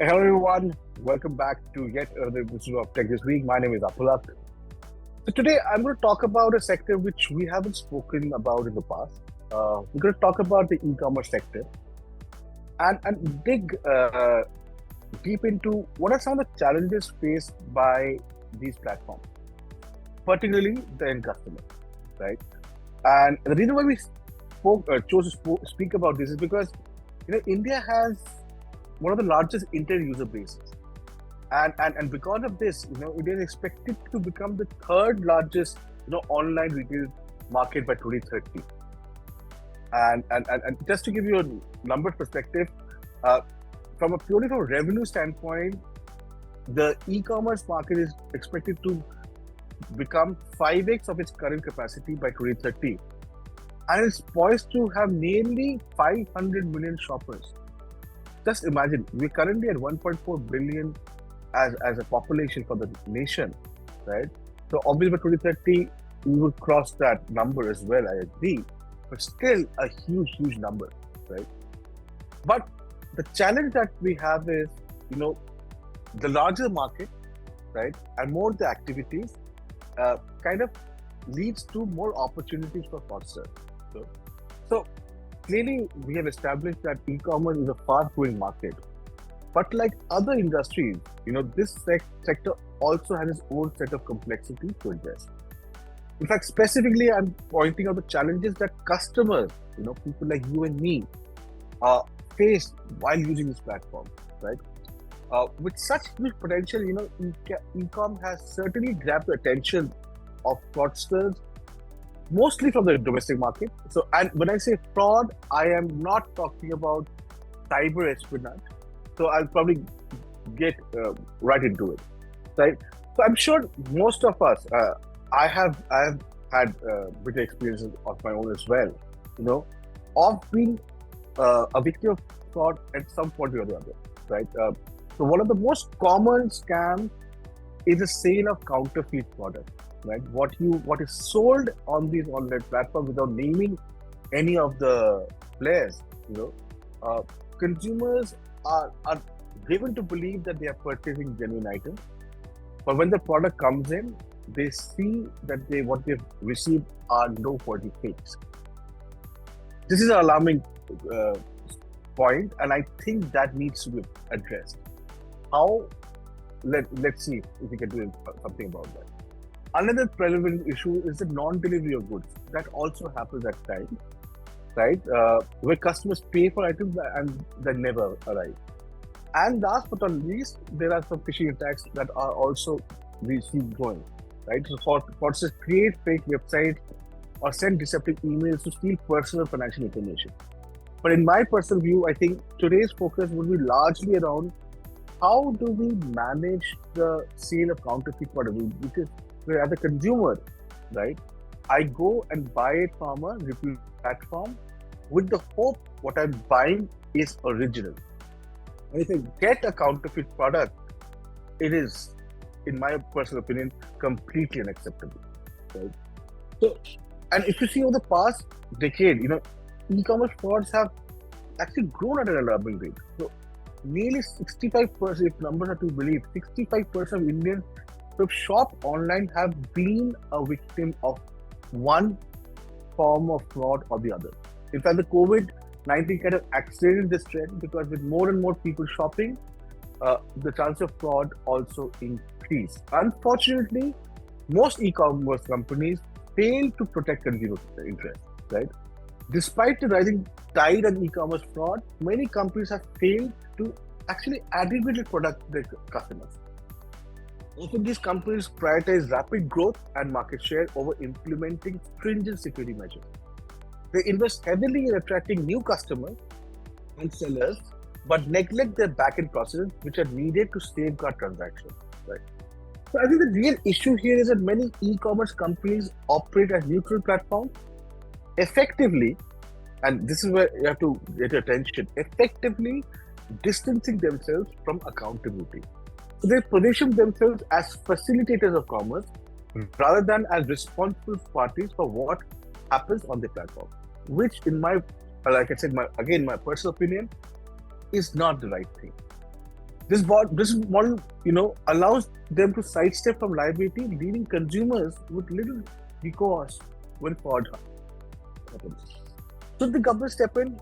Hello everyone, welcome back to yet another episode of Tech This Week. My name is Apulak. So today I'm going to talk about a sector which we haven't spoken about in the past. We're going to talk about the e-commerce sector and dig deep into what are some of the challenges faced by these platforms, particularly the end customer, right? And the reason why we chose to speak about this is because India has one of the largest internet user bases. And because of this, it is expected to become the third largest, online retail market by 2030. And just to give you a number perspective, from a purely from revenue standpoint, the e-commerce market is expected to become 5x of its current capacity by 2030. And it's poised to have nearly 500 million shoppers. Just imagine, we're currently at 1.4 billion as a population for the nation, right? So obviously by 2030, we will cross that number as well, I agree. But still a huge number, right? But the challenge that we have is, the larger market, right? And more the activities kind of leads to more opportunities for fraudsters. So clearly, we have established that e-commerce is a fast-growing market. But like other industries, this sector also has its own set of complexities to address. In fact, specifically, I'm pointing out the challenges that customers, people like you and me, face while using this platform, right? With such huge potential, e-com has certainly grabbed the attention of fraudsters, mostly from the domestic market. So, and when I say fraud, I am not talking about cyber espionage. So I'll probably get right into it, right? So I'm sure most of us, I have had bit experiences of my own as well, of being a victim of fraud at some point or the other, right? So one of the most common scams is the sale of counterfeit products, right? What is sold on these online platforms without naming any of the players, consumers are driven to believe that they are purchasing genuine items, but when the product comes in, they see that what they've received are noteworthy fakes. This is an alarming point, and I think that needs to be addressed. How? Let's see if we can do something about that. Another relevant issue is the non-delivery of goods. That also happens at times, right? Where customers pay for items and they never arrive. And last but not least, there are some phishing attacks that are also we see growing, right? So fraudsters create fake websites or send deceptive emails to steal personal financial information. But in my personal view, I think today's focus will be largely around how do we manage the sale of counterfeit products? Because as a consumer, right, I go and buy it from a reputed platform with the hope what I'm buying is original. And if I get a counterfeit product, it is, in my personal opinion, completely unacceptable, right? So, and if you see over the past decade, e-commerce frauds have actually grown at an alarming rate. So, nearly 65%, if numbers are to be believed, 65% of Indians who have shopped online have been a victim of one form of fraud or the other. In fact, the COVID-19 kind of accelerated this trend because with more and more people shopping, the chance of fraud also increased. Unfortunately, most e-commerce companies fail to protect consumer interests, right? Despite the rising tide on e-commerce fraud, many companies have failed to actually adequately protect their customers. Often these companies prioritize rapid growth and market share over implementing stringent security measures. They invest heavily in attracting new customers and sellers, but neglect their back-end processes, which are needed to safeguard transactions. Right? So I think the real issue here is that many e-commerce companies operate as neutral platforms, effectively, and this is where you have to get your attention, effectively distancing themselves from accountability. So they position themselves as facilitators of commerce rather than as responsible parties for what happens on the platform, which in my, like I said, my personal opinion, is not the right thing. This model, allows them to sidestep from liability, leaving consumers with little recourse when fraud happens. Should the government step in?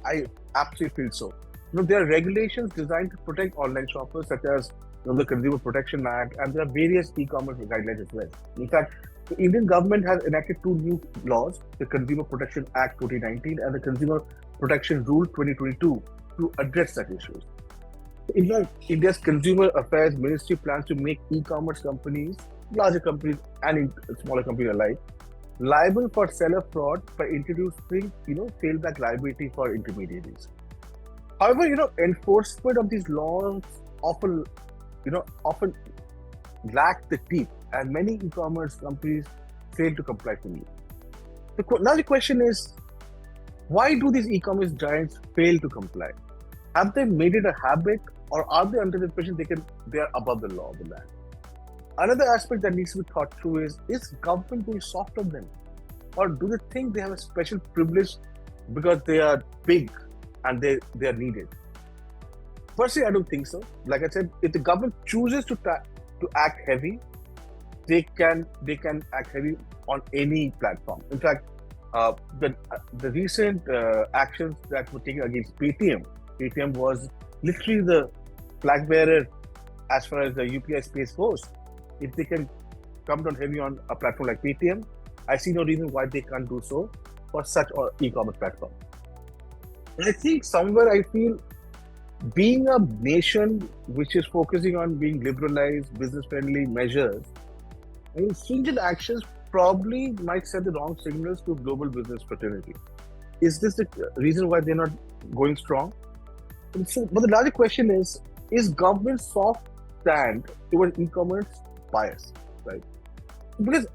I absolutely feel so. There are regulations designed to protect online shoppers, such as the Consumer Protection Act, and there are various e-commerce guidelines as well. In fact, the Indian government has enacted two new laws: the Consumer Protection Act 2019 and the Consumer Protection Rule 2022, to address such issues. In fact, India's Consumer Affairs Ministry plans to make e-commerce companies, larger companies and smaller companies alike, liable for seller fraud by introducing, failback liability for intermediaries. However, enforcement of these laws often lack the teeth, and many e-commerce companies fail to comply fully. Now the question is, why do these e-commerce giants fail to comply? Have they made it a habit, or are they under the impression they are above the law of the land? Another aspect that needs to be thought through is government going soft on them? Or do they think they have a special privilege because they are big and they are needed? Personally, I don't think so. Like I said, if the government chooses to act heavy, they can act heavy on any platform. In fact, the recent actions that were taken against Paytm was literally the flag bearer as far as the UPI space goes. If they can come down heavy on a platform like Paytm, I see no reason why they can't do so for such an e-commerce platform. And I think somewhere I feel, being a nation which is focusing on being liberalized, business-friendly measures, stringent actions probably might send the wrong signals to global business fraternity. Is this the reason why they're not going strong? But the larger question is government's soft stand towards e-commerce biased, right? Because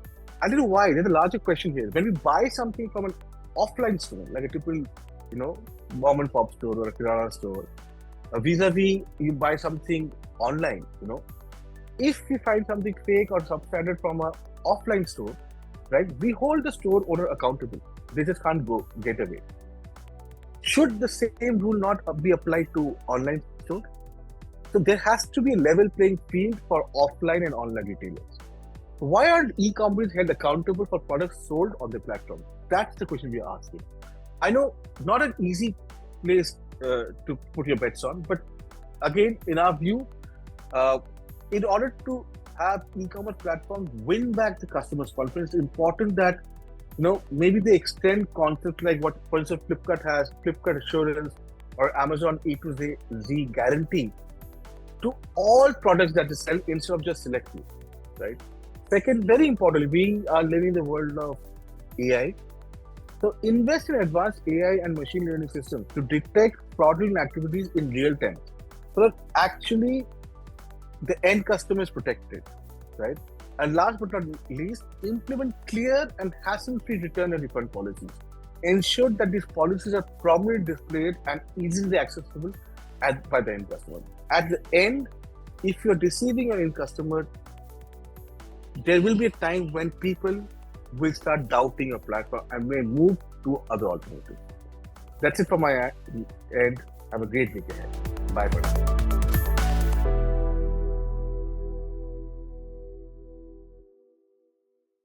I'll tell you why. There's a larger question here. When we buy something from an offline store, like a typical, mom and pop store or a kirana store, vis-a-vis you buy something online, if we find something fake or substandard from an offline store, right, we hold the store owner accountable. They just can't get away. Should the same rule not be applied to online store? So there has to be a level playing field for offline and online retailers. Why aren't e-companies held accountable for products sold on the platform? That's the question we are asking. I know, not an easy place to put your bets on, but again, in our view, in order to have e-commerce platforms win back the customer's confidence, it's important that maybe they extend concepts like what, for instance, Flipkart has, Flipkart Assurance, or Amazon A to Z guarantee to all products that they sell instead of just select few, right? Second, very importantly, we are living in the world of AI. So invest in advanced AI and machine learning systems to detect fraudulent activities in real time, so that actually the end customer is protected, right? And last but not least, implement clear and hassle-free return and refund policies. Ensure that these policies are prominently displayed and easily accessible by the end customer. At the end, if you're deceiving your end customer, there will be a time when people will start doubting your platform and may move to other alternatives. That's it from my end. Have a great week ahead. Bye for now.